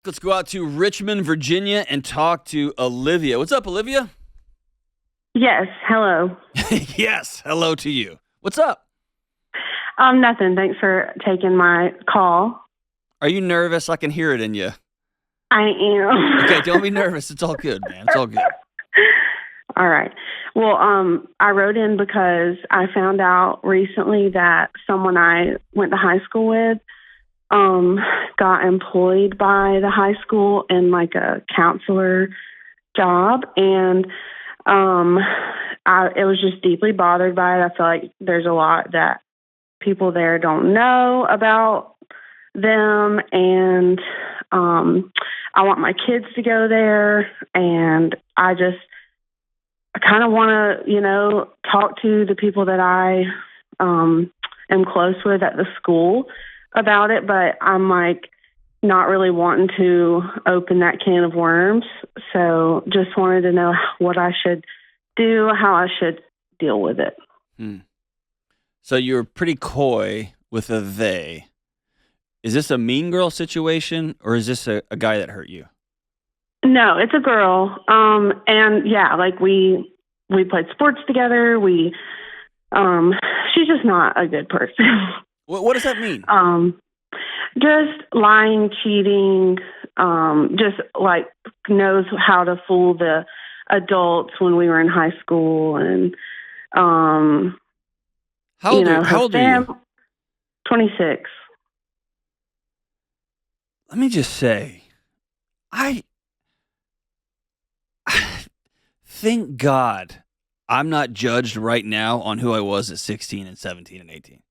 Let's go out to Richmond, Virginia, and talk to Olivia. What's up, Olivia? Yes, hello. Yes, hello to you. What's up? Nothing. Thanks for taking my call. Are you nervous? I can hear it in you. I am. Okay, don't be nervous. It's all good, man. It's all good. All right. Well, I wrote in because I found out recently that someone I went to high school with got employed by the high school in like a counselor job, and it was just deeply bothered by it. I feel like there's a lot that people there don't know about them, and I want my kids to go there, and I kind of want to, talk to the people that I am close with at the school about it, but I'm like not really wanting to open that can of worms. So just wanted to know what I should do, how I should deal with it. So you're pretty coy with a they. Is this a mean girl situation, or is this a guy that hurt you? No, it's a girl. And yeah, like we played sports together. She's just not a good person. What does that mean? Just lying, cheating, just like knows how to fool the adults when we were in high school. And, how old are you? 26. Let me just say, thank God I'm not judged right now on who I was at 16 and 17 and 18.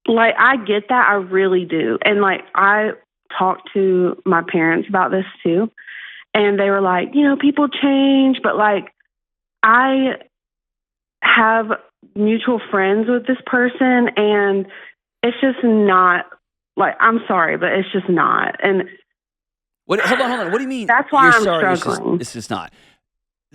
Like, I get that. I really do. And, like, I talked to my parents about this, too. And they were like, people change. But, like, I have mutual friends with this person. And it's just not, like, I'm sorry, but it's just not. And hold on. What do you mean? That's why I'm sorry, struggling. It's just not.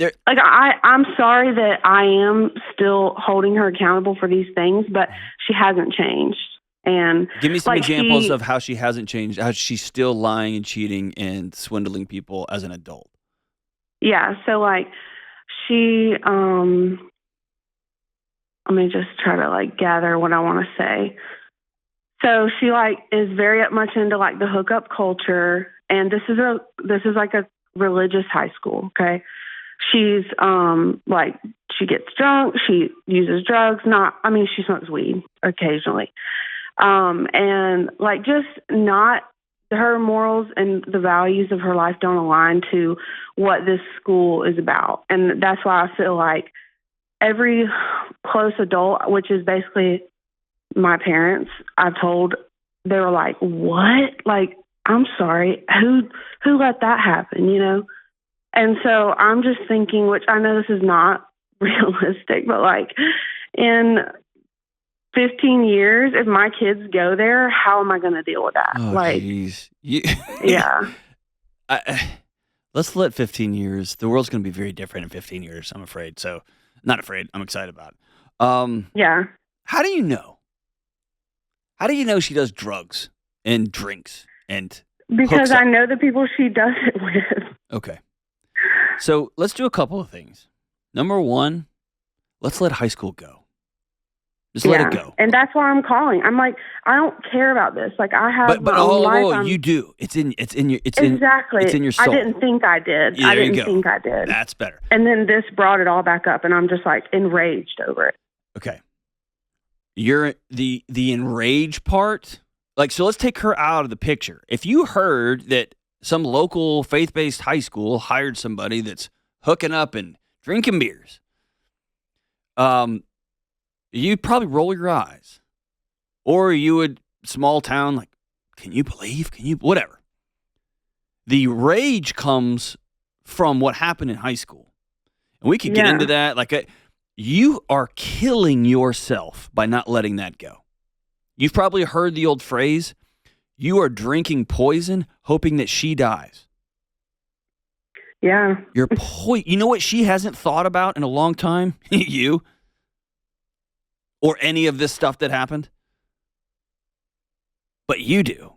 Like, I'm sorry that I am still holding her accountable for these things, but she hasn't changed. And give me some examples of how she hasn't changed, how she's still lying and cheating and swindling people as an adult. Yeah, so like she, let me just try to like gather what I want to say. So she like is very much into like the hookup culture, and this is like a religious high school, okay? She's like she gets drunk, she uses drugs, she smokes weed occasionally. And like just not her morals and the values of her life don't align to what this school is about. And that's why I feel like every close adult, which is basically my parents, I've told, they were like, what? Like, I'm sorry, who let that happen, And so I'm just thinking, which I know this is not realistic, but like in 15 years, if my kids go there, how am I going to deal with that? Oh, like, geez. Yeah. Let's let 15 years. The world's going to be very different in 15 years, I'm afraid. So, not afraid. I'm excited about it. Yeah. How do you know? How do you know she does drugs and drinks and because I know the people she does it with. Okay. So let's do a couple of things. Number one, let's let high school go. Just let it go. And that's why I'm calling. I'm like, I don't care about this. Like I have my own life. You do. It's in your soul. I didn't think I did. Yeah, I didn't think I did. That's better. And then this brought it all back up, and I'm just like enraged over it. Okay. You're the enraged part. Like, so let's take her out of the picture. If you heard that some local faith-based high school hired somebody that's hooking up and drinking beers, you'd probably roll your eyes. Or you would, small town, like, can you believe? Whatever. The rage comes from what happened in high school. And we could get into that. Like, you are killing yourself by not letting that go. You've probably heard the old phrase, you are drinking poison, hoping that she dies. Yeah. You know what she hasn't thought about in a long time? You. Or any of this stuff that happened? But you do.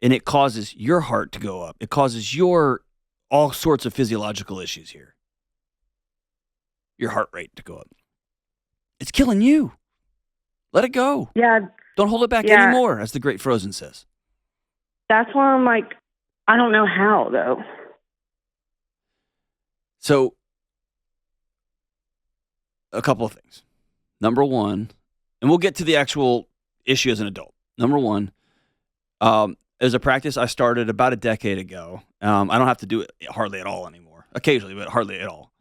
and it causes your heart to go up. It causes your all sorts of physiological issues here. Your heart rate to go up. It's killing you. Let it go. Yeah. Don't hold it back anymore, as the great Frozen says. That's why I'm like, I don't know how, though. So, a couple of things. Number one, and we'll get to the actual issue as an adult. Number one, there's a practice I started about a decade ago. I don't have to do it hardly at all anymore. Occasionally, but hardly at all.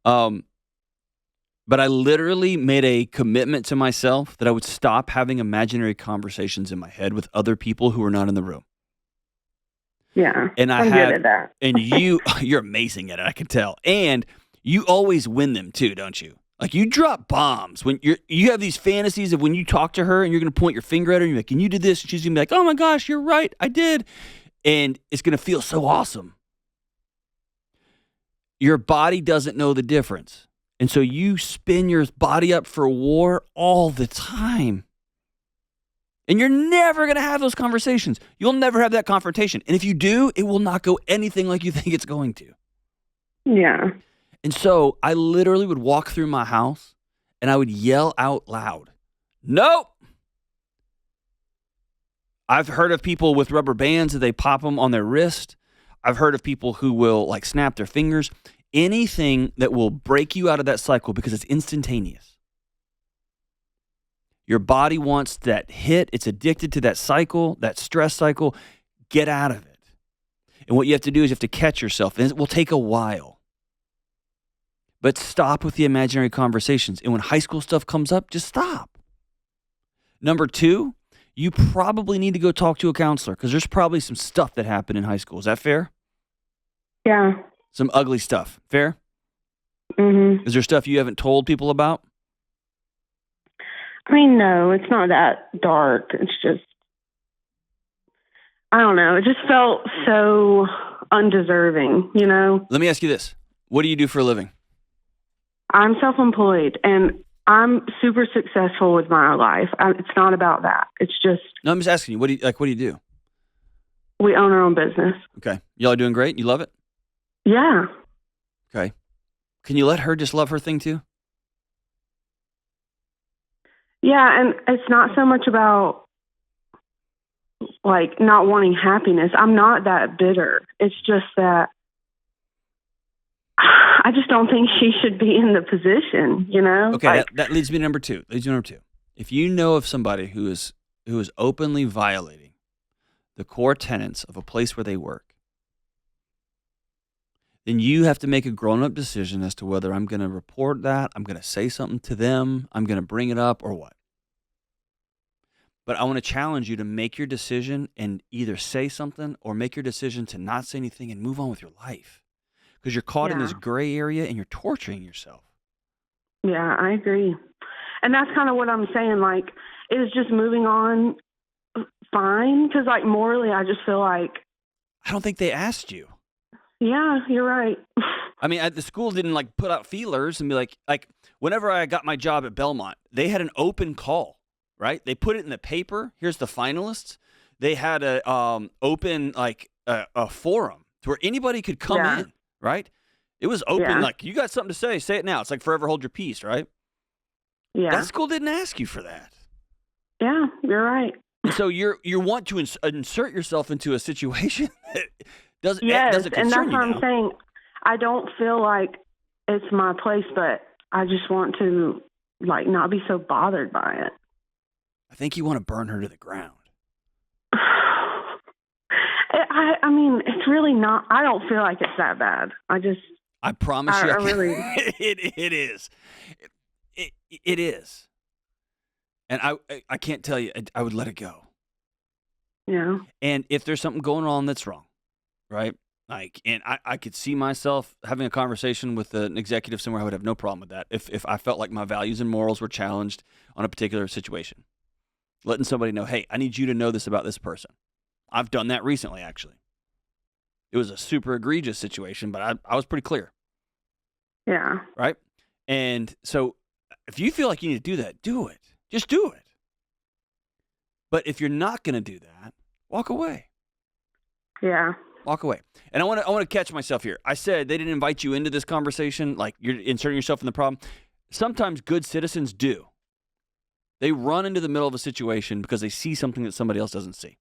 But I literally made a commitment to myself that I would stop having imaginary conversations in my head with other people who are not in the room. Yeah, and I'm good at that. And you're amazing at it, I can tell. And you always win them too, don't you? Like you drop bombs when you have these fantasies of when you talk to her and you're going to point your finger at her and you're like, "Can you do this?" And she's going to be like, "Oh my gosh, you're right, I did," and it's going to feel so awesome. Your body doesn't know the difference, and so you spin your body up for war all the time. And you're never going to have those conversations. You'll never have that confrontation. And if you do, it will not go anything like you think it's going to. Yeah. And so I literally would walk through my house and I would yell out loud, "Nope." I've heard of people with rubber bands that they pop them on their wrist. I've heard of people who will like snap their fingers. Anything that will break you out of that cycle because it's instantaneous. Your body wants that hit. It's addicted to that cycle, that stress cycle. Get out of it. And what you have to do is you have to catch yourself. And it will take a while. But stop with the imaginary conversations. And when high school stuff comes up, just stop. Number two, you probably need to go talk to a counselor because there's probably some stuff that happened in high school. Is that fair? Yeah. Some ugly stuff. Fair? Mm-hmm. Is there stuff you haven't told people about? I mean, no, it's not that dark. It's just, I don't know. It just felt so undeserving, you know? Let me ask you this. What do you do for a living? I'm self-employed, and I'm super successful with my life. It's not about that. It's just... No, I'm just asking you. What do you do? We own our own business. Okay. Y'all are doing great? You love it? Yeah. Okay. Can you let her just love her thing too? Yeah, and it's not so much about like not wanting happiness. I'm not that bitter. It's just that I just don't think she should be in the position, you know? Okay, like, that leads me to number two. If you know of somebody who is openly violating the core tenets of a place where they work, then you have to make a grown-up decision as to whether I'm going to report that, I'm going to say something to them, I'm going to bring it up, or what. But I want to challenge you to make your decision and either say something or make your decision to not say anything and move on with your life. Because you're caught in this gray area and you're torturing yourself. Yeah, I agree. And that's kind of what I'm saying. Like, is just moving on fine? Because, like, morally, I just feel like... I don't think they asked you. Yeah, you're right. I mean, the school didn't, like, put out feelers and be like, whenever I got my job at Belmont, they had an open call, right? They put it in the paper. Here's the finalists. They had a open, like, a forum to where anybody could come in. Right? It was open, like, you got something to say it now. It's like forever hold your peace, right? Yeah. That school didn't ask you for that. Yeah, you're right. And so you want to insert yourself into a situation that doesn't concern and you that's what now. I'm saying. I don't feel like it's my place, but I just want to, like, not be so bothered by it. I think you want to burn her to the ground. I mean, it's really not. I don't feel like it's that bad. I promise you. I really. It is. It is. And I can't tell you. I would let it go. Yeah. And if there's something going on that's wrong, right? Like, and I could see myself having a conversation with an executive somewhere. I would have no problem with that. If I felt like my values and morals were challenged on a particular situation, letting somebody know, hey, I need you to know this about this person. I've done that recently, actually. It was a super egregious situation, but I was pretty clear. Yeah. Right? And so if you feel like you need to do that, do it. Just do it. But if you're not going to do that, walk away. Yeah. Walk away. And I want to catch myself here. I said they didn't invite you into this conversation, like you're inserting yourself in the problem. Sometimes good citizens do. They run into the middle of a situation because they see something that somebody else doesn't see.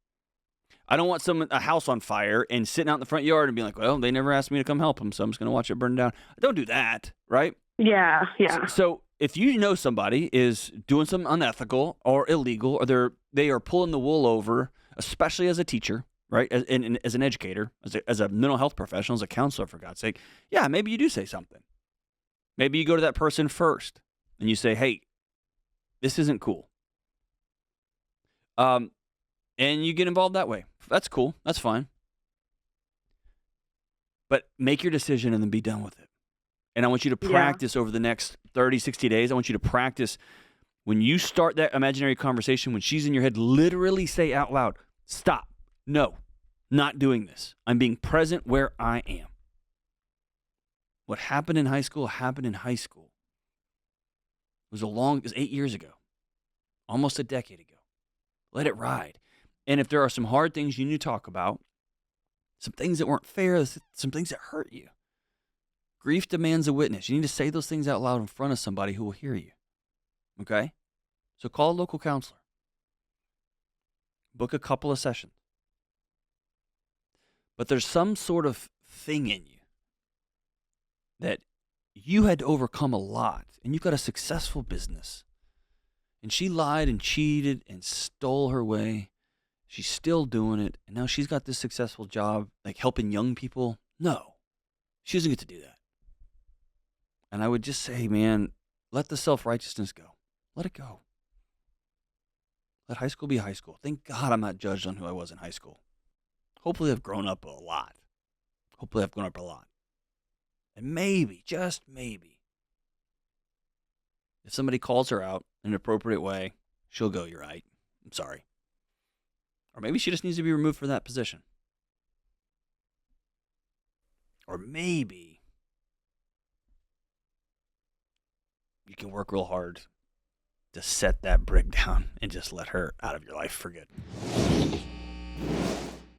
I don't want a house on fire and sitting out in the front yard and being like, well, they never asked me to come help them, so I'm just going to watch it burn down. Don't do that, right? Yeah, yeah. So if you know somebody is doing something unethical or illegal, or they are pulling the wool over, especially as a teacher, right, as an educator, as a mental health professional, as a counselor, for God's sake, yeah, maybe you do say something. Maybe you go to that person first and you say, hey, this isn't cool. And you get involved that way. That's cool. That's fine. But make your decision and then be done with it. And I want you to practice over the next 30, 60 days. I want you to practice when you start that imaginary conversation, when she's in your head, literally say out loud, stop. No, not doing this. I'm being present where I am. What happened in high school happened in high school. It was 8 years ago, almost a decade ago. Let it ride. And if there are some hard things you need to talk about, some things that weren't fair, some things that hurt you, grief demands a witness. You need to say those things out loud in front of somebody who will hear you. Okay? So call a local counselor. Book a couple of sessions. But there's some sort of thing in you that you had to overcome a lot, and you've got a successful business. And she lied and cheated and stole her way. She's still doing it, and now she's got this successful job, like helping young people. No, she doesn't get to do that. And I would just say, man, let the self-righteousness go. Let it go. Let high school be high school. Thank God I'm not judged on who I was in high school. Hopefully I've grown up a lot. And maybe, just maybe, if somebody calls her out in an appropriate way, she'll go, you're right. I'm sorry. Or maybe she just needs to be removed from that position. Or maybe you can work real hard to set that brick down and just let her out of your life for good.